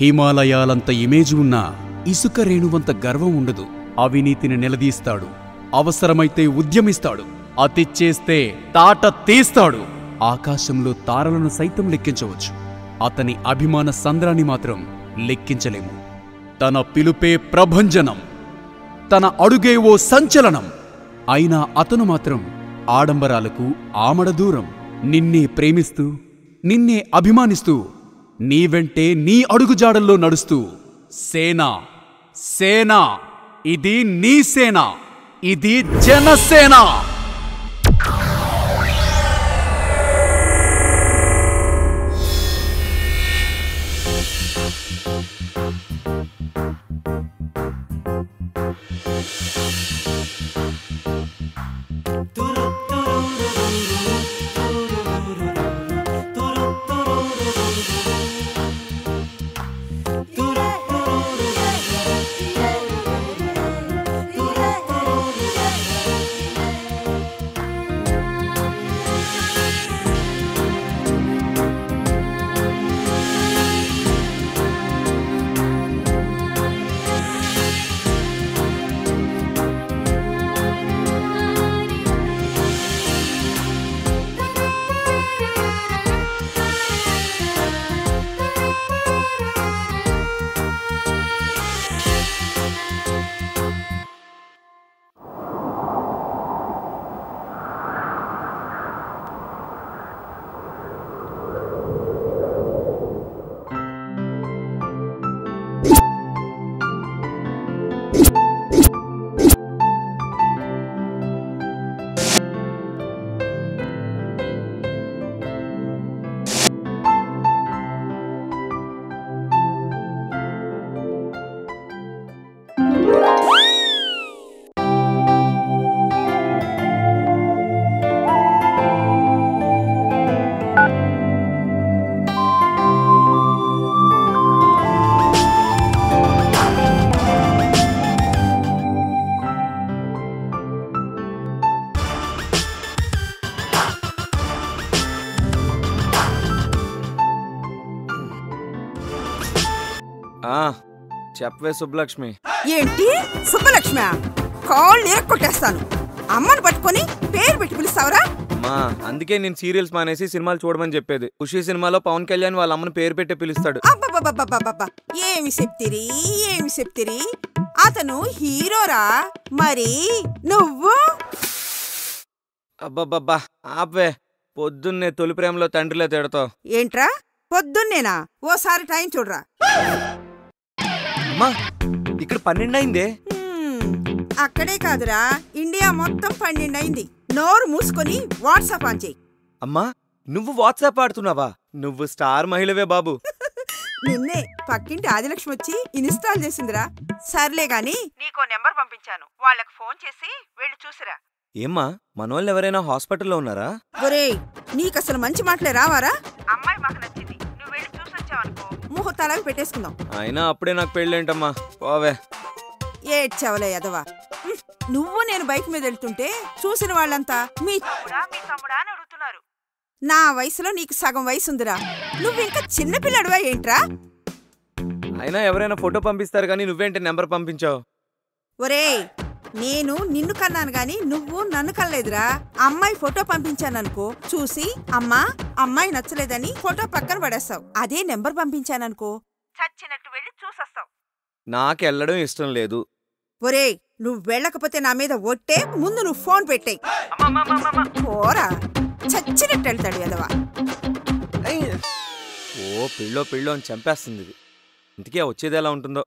హిమాలయాలంత image ఉన్నా ఇసుక రేణువంత గర్వం ఉండదు. అవినీతిని నిలదీస్తాడు, అవసరమైతే ఉద్యమిస్తాడు, అతి చేస్తే తాట తీస్తాడు. ఆకాశంలో తారలను సైతం లెక్కించవచ్చు, అతని అభిమాన సంద్రాన్ని మాత్రం లెక్కించలేము. తన పిలుపే ప్రభంజనం, తన అడుగే ఓ సంచలనం. అయినా అతను మాత్రం ఆడంబరాలకు ఆమడ దూరం. నిన్నే ప్రేమిస్తూ, నిన్నే అభిమానిస్తూ, నీ వెంటే నీ అడుగుజాడల్లో నడుస్తూ సేన సేన, ఇది నీ సేన, ఇది జనసేన. చెప్పవే సుబ్బలక్ష్మి. ఏంటి సుబ్బలక్ష్మి? కాళ్ళు ఎరక్కొట్టేస్తాను. అమ్మను పట్టుకొని పేరు పెట్టి పిలుస్తావరా? అమ్మా, అందుకే నేను సీరియల్స్ మానేసి సినిమాలు చూడమని చెప్పేది. ఖుషి సినిమాలో పవన్ కళ్యాణ్ వాళ్ళ అమ్మను పేరు పెట్టి పిలుస్తాడు. అబ్బబ్బబ్బబ్బబ్బబ్బ, ఏమి చెప్తిరి? అతను హీరోరా, మరి నువ్వు? అబ్బబ్బబ్బా ఆపవే, పొద్దున్నే తొలి ప్రేమలో తండ్రిలో తిడతావు. ఏంట్రా పొద్దున్నేనా? ఓసారి టైం చూడరా. అమ్మా, ఇక్కడ 12 అయిందే. అక్కడే కాదురా, ఇండియా మొత్తం 12 అయింది. నోరు మూసుకొని వాట్సాప్ ఆన్ చెయ్యి. అమ్మా, నువ్వు వాట్సాప్ ఆడుతున్నావా? నువ్వు స్టార్ మహిళవే బాబు. నిన్నే పక్కింటి ఆదిలక్ష్మి వచ్చి ఇన్స్టాల్ చేసిందిరా. సర్లే గాని నీకో నెంబర్ పంపించాను, వాళ్ళకి ఫోన్ చేసి వెళ్ళి చూసిరా. ఏమ్మా, మనోళ్ళు ఎవరైనా హాస్పిటల్లో ఉన్నారా? ఒరేయ్, నీకసలు మంచి మాటలే రావారా? అమ్మాయి మాకు నచ్చింది, నువ్వు వెళ్ళి చూసొచ్చావనుకో ముహూర్తాలకు పెట్టేసుకుందాం. అయినా అప్పుడే నాకు పెళ్ళేంటమ్మా, పోవే. ఏడ్చావులే ఎదవా. నువ్వు నేను బైక్ మీద వెళ్తుంటే చూసిన వాళ్ళంతా మీ తమ్ముడా అని అడుగుతున్నారు. నా వయసులో నీకు సగం వయసుందిరా, నువ్వింకా చిన్నపిల్లడువా ఏంట్రా? అయినా ఎవరైనా ఫోటో పంపిస్తారు కానీ నువ్వేంటి నెంబర్ పంపించావు? ఒరేయ్, నేను నిన్ను కన్నాను గాని నువ్వు నన్ను కనలేదురా. అమ్మాయి ఫోటో పంపించాననుకో, చూసి అమ్మాయి నచ్చలేదని ఫోటో పక్కన పడేస్తావు. అదే నెంబర్ పంపించాననుకో, చచ్చినట్టు వెళ్ళి చూసొస్తావు. నాకెళ్ళడం ఇష్టం లేదు. ఒరేయ్, నువ్వు వెళ్ళకపోతే నా మీద ఒట్టే. ముందు నువ్వు ఫోన్ పెట్టేయ్. పోరా, చచ్చినట్టు వెళ్తాడు ఎదవా. ఓ పిల్లో అని చంపేస్తుంది ఇది. ఇంతకీ వచ్చేది ఎలా ఉంటుందో.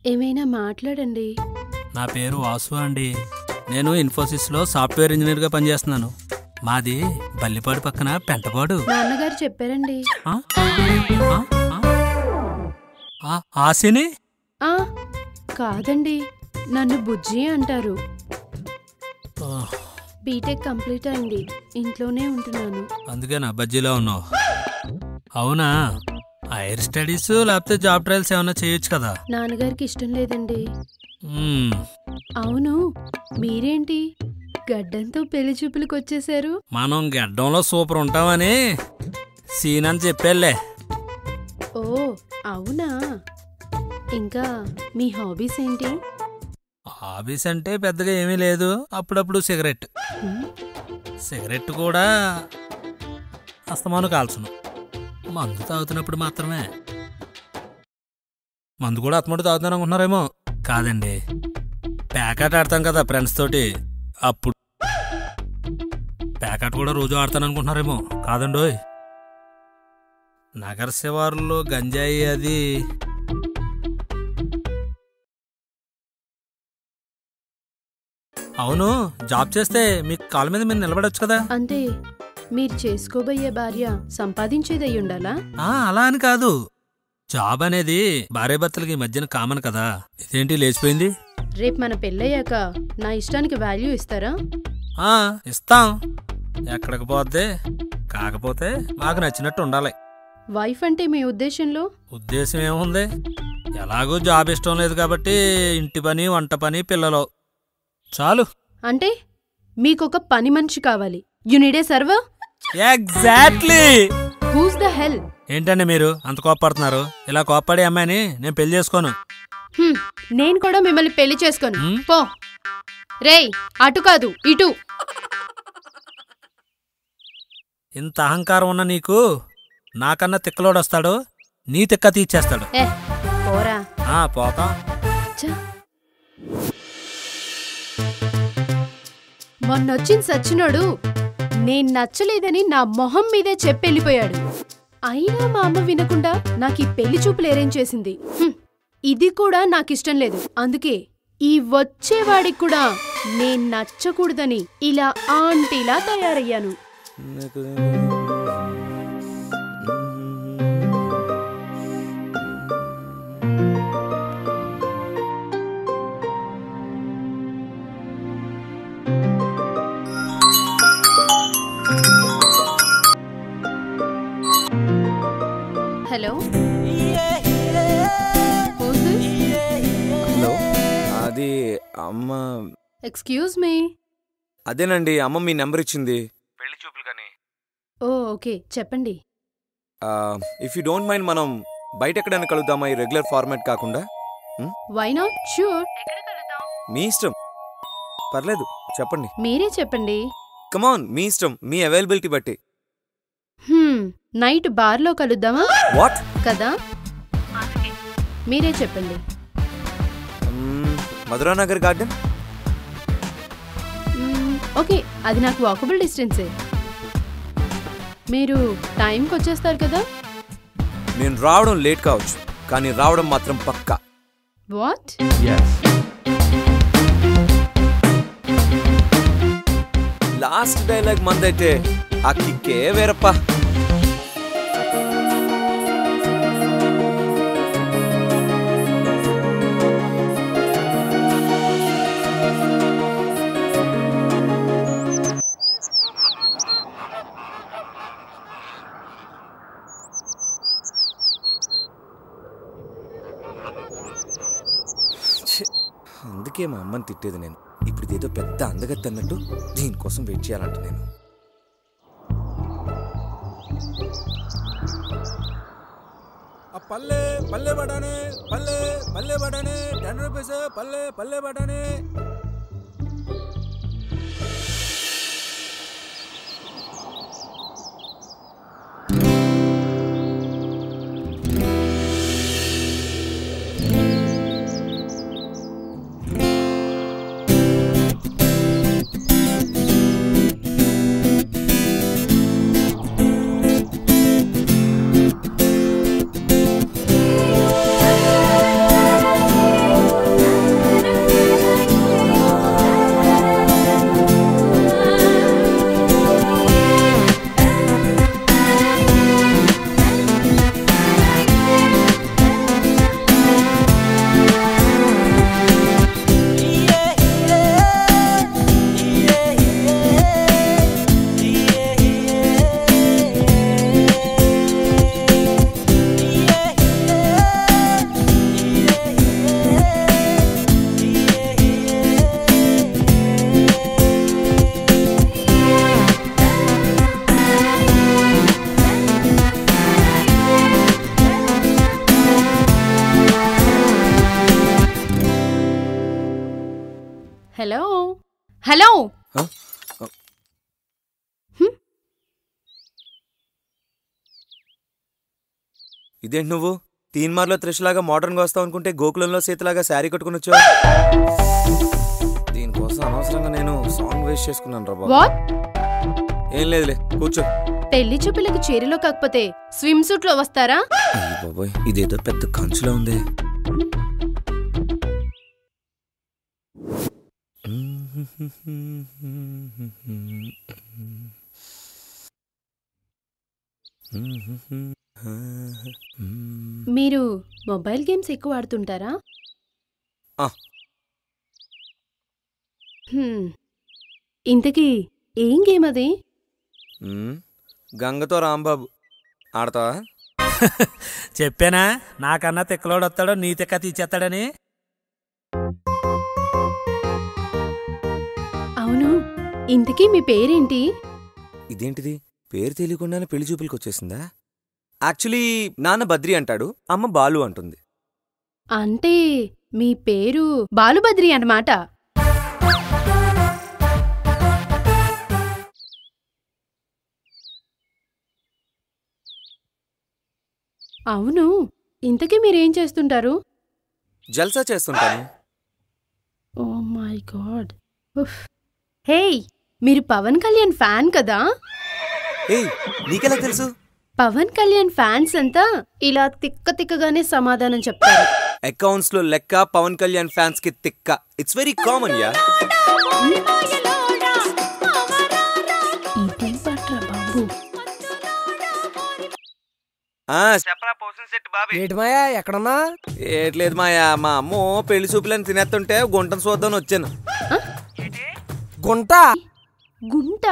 ఏమైనా మాట్లాడండి. నా పేరు వాసు అండి. నేను ఇన్ఫోసిస్లో సాఫ్ట్వేర్ ఇంజనీర్గా పనిచేస్తున్నాను. మాది బల్లిపాడు పక్కన పెంటపాడు. నాన్నగారు చెప్పారండి. ఆశని కాదండి, నన్ను బుజ్జి అంటారు. బీటెక్ కంప్లీట్ అయింది, ఇంట్లోనే ఉంటున్నాను. అందుకేనా బజ్జీలో ఉన్నావు? అవునా, హైయర్ స్టడీస్ లేకపోతే జాబ్ ట్రయల్స్ ఏమైనా చేయొచ్చు కదా. నాన్నగారికి ఇష్టం లేదండి. అవును, మీరేంటి గడ్డంతో పెళ్లి చూపులకు వచ్చేసారు? మనం గడ్డంలో సూపర్ ఉంటామని సీన్ అని చెప్పేలే. ఓ అవునా. ఇంకా మీ హాబీస్ ఏంటి? హాబీస్ అంటే పెద్దగా ఏమీ లేదు. అప్పుడప్పుడు సిగరెట్ కూడా అస్తమాను కాల్చును. మందు తాగుతున్నప్పుడు మాత్రమే. మందు కూడా అత్తమటు తాగుతాను అనుకుంటున్నారేమో. కాదండి, ప్యాకెట్ ఆడతాం కదా ఫ్రెండ్స్ తోటి, అప్పుడు. ప్యాకెట్ కూడా రోజు ఆడతాను అనుకుంటున్నారేమో. కాదండోయ్, నగర శివారులో గంజాయి అది. అవును, జాబ్ చేస్తే మీకు కాళ్ళ మీద మీరు నిలబడొచ్చు కదా. అంటే మీరు చేసుకోబోయే భార్య సంపాదించేదై ఉండాలా? అలా అని కాదు. జాబ్ అనేది భార్యాభర్తలకి ఈ మధ్యన కామన్ కదా. ఇదేంటి లేచిపోయింది? రేపు మన పెళ్ళయ్యాక నా ఇష్టానికి వాల్యూ ఇస్తారా? ఇస్తాం. ఎక్కడికి పోద్దే. కాకపోతే మాకు నచ్చినట్టు ఉండాలి. వైఫ్ అంటే మీ ఉద్దేశంలో? ఉద్దేశం ఏముంది, ఎలాగూ జాబ్ ఇష్టం లేదు కాబట్టి ఇంటి పని, వంట పని, పిల్లలు చాలు. అంటే మీకొక పని మనిషి కావాలి. You need a server. Exactly. Who's the hell? ఏంటండి మీరు అంత కోప్పడుతున్నారు? ఇలా కోప్పడే అమ్మాయిని నేను పెళ్లి చేసుకోను. నేను కూడా మిమ్మల్ని పెళ్లి చేసుకోను. పో. రేయ్, అటు కాదు ఇటు. ఇంత అహంకారం ఉన్న నీకు నాకన్నా తిక్కలోడొస్తాడు, నీ తిక్క తీర్చేస్తాడు. పోరా. పోతా. మొన్నొచ్చిన సచ్చినోడు నేను నచ్చలేదని నా మొహం మీదే చెప్పెళ్ళిపోయాడు. అయినా మా అమ్మ వినకుండా నాకు ఈ పెళ్లి చూపులు అరేంజ్ చేసింది. ఇది కూడా నాకిష్టం లేదు. అందుకే ఈ వచ్చేవాడికి కూడా నేను నచ్చకూడదని ఇలా ఆంటీలా తయారయ్యాను. హలో. హలో, అది అమ్మ. Excuse me. అదేనండి, అమ్మ మీ నెంబర్ ఇచ్చింది పెళ్లి చూపులు కానీ. ఓకే, చెప్పండి. ఇఫ్ యూ డోంట్ మైండ్ మనం బయట ఎక్కడైనా కలుద్దామా, ఈ రెగ్యులర్ ఫార్మాట్ కాకుండా? Why not? ష్యూర్. మీ ఇష్టం, పర్లేదు, చెప్పండి. మీరే చెప్పండి. కమాన్, మీ ఇష్టం, మీ అవైలబిలిటీ బట్టి. నైట్ బార్లో కలుద్దామా? వాట్? కదా, మీరే చెప్పండి. మధురానగర్ గార్డెన్. ఓకే, అది నాకు వాకబుల్ డిస్టెన్సే. మీరు టైంకి వచ్చేస్తారు కదా? నేను రావడం లేట్ కావచ్చు, కానీ రావడం మాత్రం పక్కా. వాట్? లాస్ట్ డైలాగ్ మందైతే ఆ కిక్కే వేరప్పా. అందుకే మా అమ్మని తిట్టేది నేను. ఇప్పుడు ఇదేదో పెద్ద అందగత్తి అన్నట్టు దీనికోసం వెయిట్ చేయాలంట నేను. పల్లె పల్లె బఠానీ, పల్లె పల్లె బఠానీ, 10 రూపీస్. పల్లె పల్లె బఠానీ. హలో హలో ఆ? ఇదేంటి నువ్వు తీన్మార్లో త్రిషలాగా మోడర్న్గా వస్తావు అనుకుంటే గోకులంలో సీతలాగా శారీ కట్టుకుని వచ్చావు. దీనికోసం అనవసరంగా నేను సాంగ్ వేస్ట్ చేసుకున్నాను రా బాబు. వాట్? ఏం లేదులే, కూర్చో. పెళ్లి చూపులకి చీరలో కాకపోతే స్విమ్ సూట్ లో వస్తారా? అయ్య బాబోయ్, ఇదేదో పెద్ద కంచులో ఉంది. మీరు మొబైల్ గేమ్స్ ఎక్కువ ఆడుతుంటారా? ఆ. ఇంతకీ ఏం గేమ్ అది? గంగతో రాంబాబు ఆడతావా? చెప్పానా నాకన్నా తిక్కలోడు వస్తాడో నీ తిక్క తీసేస్తాడని. అవును, ఇంతకీ మీ పేరేంటి? ఇదేంటిది, పేరు తెలియకుండానే పెళ్లి చూపులకు వచ్చేసిందా? యాక్చువల్లీ నాన్న బద్రి అంటాడు, అమ్మ బాలు అంటుంది. అంటే మీ పేరు బాలుబద్రి అన్నమాట. అవును, ఇంతకీ మీరేం చేస్తుంటారు? జల్సా చేస్తుంటాను. Oh my God. హే, మీరు పవన్ కళ్యాణ్ ఫ్యాన్ కదా? ఏయ్, నీకెలా తెలుసు? పవన్ కళ్యాణ్ ఫ్యాన్స్ అంతా ఇలా తిక్కగానే సమాధానం చెప్తారు. అకౌంట్స్ లో లెక్క పవన్ కళ్యాణ్ ఫ్యాన్స్ కి తిక్క. It's very common yeah. ఇదేం పాట్రా బాబు? చెప్పరా పోషన్ సెట్ బాబీ. ఏటి మాయా ఎక్కడన్నా? ఏట్లేదు మాయా, మా అమ్మో పెళ్లి చూపులని తినేస్తుంటే గుంటను చూద్దామని వచ్చాను. గుంట? గుంట?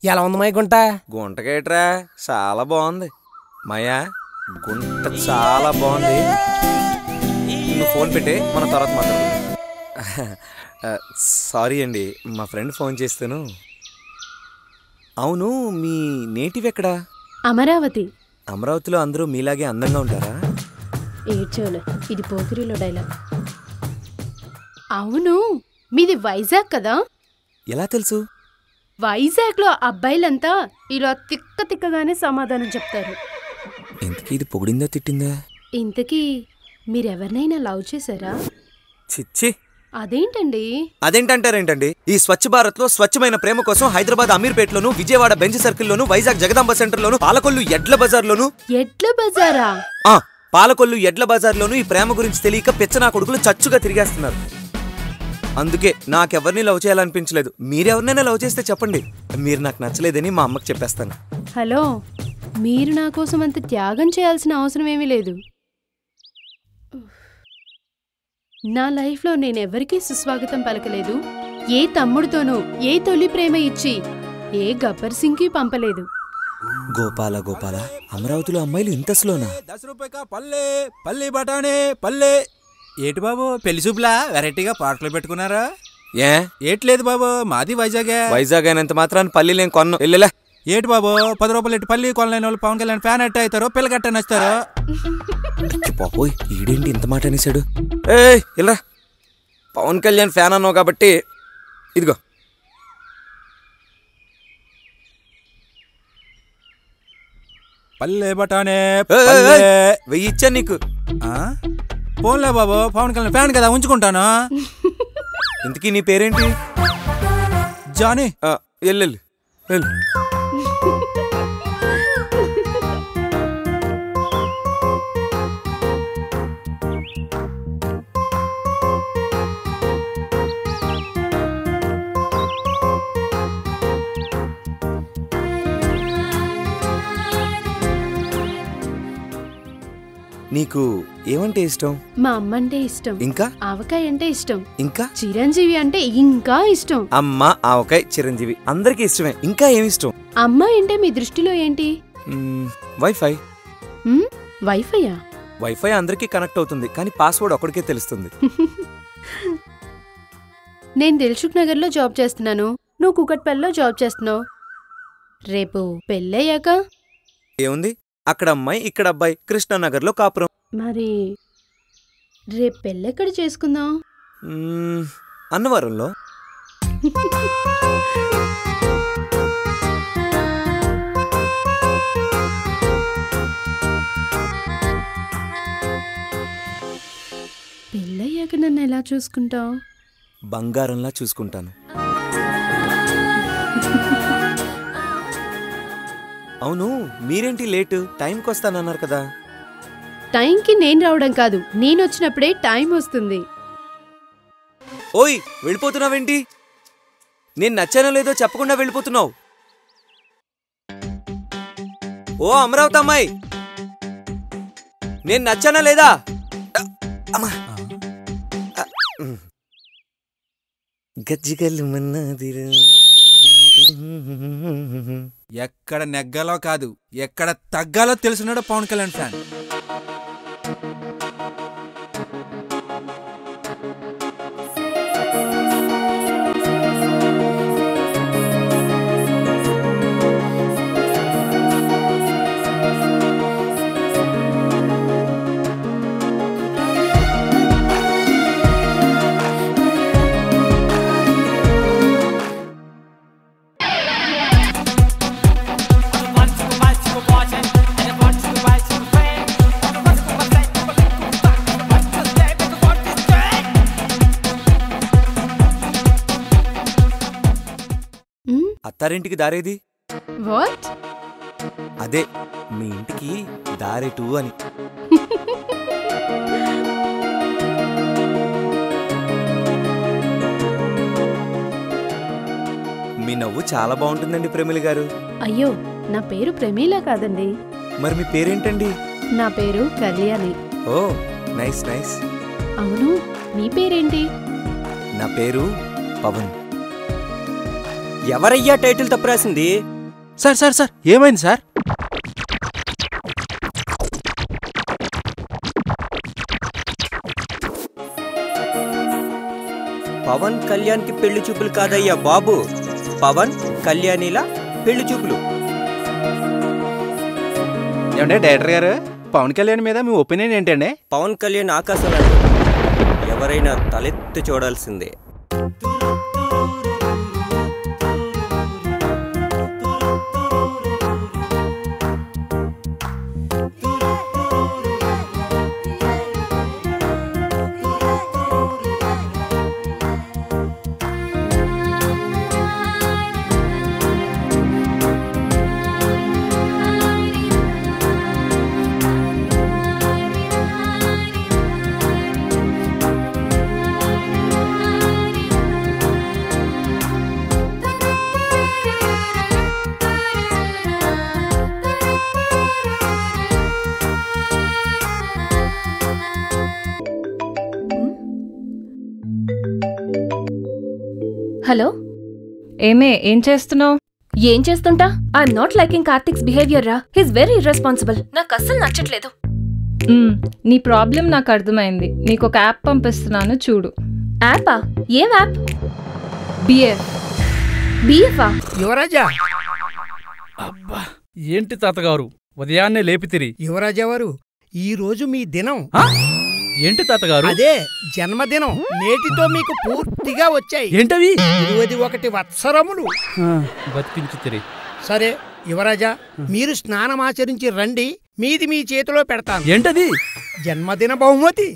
ఎలా ఉంది మాయ గుంట? గుంటకేట్రా, చాలా బాగుంది మాయా, గుంట చాలా బాగుంది. నువ్వు ఫోన్ పెట్టే, మనం తర్వాత మాట్లాడుకుందాం. సారీ అండి, మా ఫ్రెండ్ ఫోన్ చేస్తాను. అవును, మీ నేటివ్ ఎక్కడా? అమరావతి. అమరావతిలో అందరూ మీలాగే అందంగా ఉంటారా? ఏడ్చోలే, ఇది పోకిరిలో డైలాగ్. అవును, మీది వైజాగ్ కదా? ఎలా తెలుసు? వైజాగ్లో అబ్బాయిలంతా ఇలా తిక్కగానే సమాధానం చెప్తారు. ఇంతకీ ఇది పొగిడిందా తిట్టిందా? ఇంతకీ మీరెవరినైనా లవ్ చేశారా? చిచ్చి, అదేంటండి? అదేంటంటారేంటండి? ఈ స్వచ్ఛ భారత్ లో స్వచ్ఛమైన ప్రేమ కోసం హైదరాబాద్ అమీర్పేటలోను, విజయవాడ బెంచ్ సర్కిల్లోను, వైజాగ్ జగదాంబ సెంటర్లోను, పాలకొల్లు ఎడ్ల బజార్లోను. ఎడ్ల బజారా? పాలకొల్లు ఎడ్ల బజార్లోను ఈ ప్రేమ గురించి తెలియక పెచ్చనా కొడుకులు చచ్చుగా తిరిగేస్తున్నారు. అందుకే నాకెవరిని లవ్ చేయాలనిపించలేదు. మీరెవరినైనా లవ్ చేస్తే చెప్పండి, మీరు నాకు నచ్చలేదని మా అమ్మకి చెప్పేస్తాను. హలో, మీరు నా కోసం అంత త్యాగం చేయాల్సిన అవసరం ఏమీ లేదు. నా లైఫ్లో నేనెవరికీ సుస్వాగతం పలకలేదు. ఏ తమ్ముడితోనూ ఏ తొలి ప్రేమ ఇచ్చి ఏ గబ్బర్ సింగ్కి పంపలేదు. గోపాల గోపాల, అమరావతిలో అమ్మాయిలు ఇంత స్లోనా? 10 రూపాయక పల్లె పల్లి బఠానీ పల్లె. ఏటి బాబు, పెళ్లి చూపులా వెరైటీగా పాటలు పెట్టుకున్నారా? ఏ ఏట్లేదు బాబు, మాది వైజాగే. వైజాగ్ అయినంత మాత్రాన్ని పల్లీలు ఏం కొన్ను. వెళ్ళలే. ఏటి బాబు, 10 రూపాయలు ఎట్టి పల్లి కొనలేని వాళ్ళు పవన్ కళ్యాణ్ ఫ్యాన్ ఎట్ట అవుతారో పిల్లగట్ట నచ్చుతారు. బాబోయ్, ఈడేంటి ఇంత మాట అనేసాడు? ఏ ఇలా పవన్ కళ్యాణ్ ఫ్యాన్ అన్నావు కాబట్టి ఇదిగో. పల్లె బఠానీ వెయ్యి ఇచ్చా నీకు. పోన్లే బాబు, పవన్ కళ్యాణ్ ఫ్యాన్ కదా, ఉంచుకుంటాను. ఇంతకీ నీ పేరేంటి? జానీ. వెళ్ళు వెళ్ళు. నీకు ఏమంటే ఇష్టం? మా అమ్మ అంటే ఇష్టం. ఇంకా? ఆవకాయ అంటే ఇష్టం. ఇంకా? చిరంజీవి అంటే ఇంకా ఇష్టం. అమ్మ, ఆవకాయ, చిరంజీవి అందరికీ ఇష్టమే. ఇంకా ఏమి ఇష్టం? అమ్మ అంటే మీ దృష్టిలో ఏంటి? వైఫై. వైఫైయా? వైఫై అందరికీ కనెక్ట్ అవుతుంది, కానీ పాస్వర్డ్ ఒక్కడికే తెలుస్తుంది. నేను దిల్సుఖ్ నగర్లో జాబ్ చేస్తున్నాను, నువ్వు కుకట్పల్లిలో జాబ్ చేస్తున్నావు. రేపు పెళ్ళయ్యాక ఏముంది, అక్కడ అమ్మాయి ఇక్కడ అబ్బాయి, కృష్ణానగర్లో కాపురం. మరి రేపు పెళ్ళెక్కడ చేసుకుందాం? అన్నవరంలో. పెళ్ళయ్యాక నన్ను ఎలా చూసుకుంటావు? బంగారంలా చూసుకుంటాను. అవును, మీరేంటి లేటు? టైంకి వస్తానన్నారు కదా. టైంకి నేను రావడం కాదు, నేను వచ్చినప్పుడే టైం వస్తుంది. ఓయ్, వెళ్ళిపోతున్నావేంటి? నేను నచ్చానో లేదో చెప్పకుండా వెళ్ళిపోతున్నావు. ఓ అమరావతి అమ్మాయి, నేను నచ్చానా లేదా? అమ్మా గజ్జిగల్లు మన్నాదిరా. ఎక్కడ నెగ్గాలో కాదు, ఎక్కడ తగ్గాలో తెలుసున్నాడు పవన్ కళ్యాణ్ ఫ్యాన్. అత్తారింటికి దారేది? వాట్? అదే మీ ఇంటికి దారేటు అని. మీ నవ్వు చాలా బాగుంటుందండి ప్రమిళ గారు. అయ్యో, నా పేరు ప్రమీల కాదండి. మరి మీ పేరేంటండి? నా పేరు కళ్యాణి. ఓ, నైస్ నైస్. అవును, మీ పేరేంటి? నా పేరు పవన్. ఎవరయ్యా టైటిల్ తప్పు రాసింది? సార్ సార్ సార్, ఏమైంది సార్? పవన్ కళ్యాణ్కి పెళ్లి చూపులు కాదయ్యా బాబు, పవన్ కళ్యాణిలా పెళ్లి చూపులు. ఏమంటే డైరెక్టర్ గారు, పవన్ కళ్యాణ్ మీద మీ ఒపీనియన్ ఏంటండి? పవన్ కళ్యాణ్ ఆకాశంలో ఎవరైనా తలెత్తి చూడాల్సిందే. హలో, ఏం చేస్తున్నావు? ఏం చేస్తుంటా? I'm not liking Karthik's behaviour రా. He's very irresponsible. నాకు అస్సలు నచ్చట్లేదు. నీ ప్రాబ్లం నాకు అర్థమైంది. నీకు ఒక యాప్ పంపిస్తున్నాను, చూడు. యాపా? ఏం యాప్? బిఎఫా? యువరాజా, అబ్బా, ఏంటి తాతగారు ఉదయాన్నే లేపితిరి? యువరాజా వారు, ఈ రోజు మీ దినం. ఏంటి తాతగారు? అదే జన్మదినం. నేటితో మీకు పూర్తిగా వచ్చాయి. ఏంటవి? 21 వత్సరములు బతికించితిరి. సరే యువరాజా, మీరు స్నానమాచరించి రండి, మీది మీ చేతిలో పెడతాను. ఏంటది? జన్మదిన బహుమతి.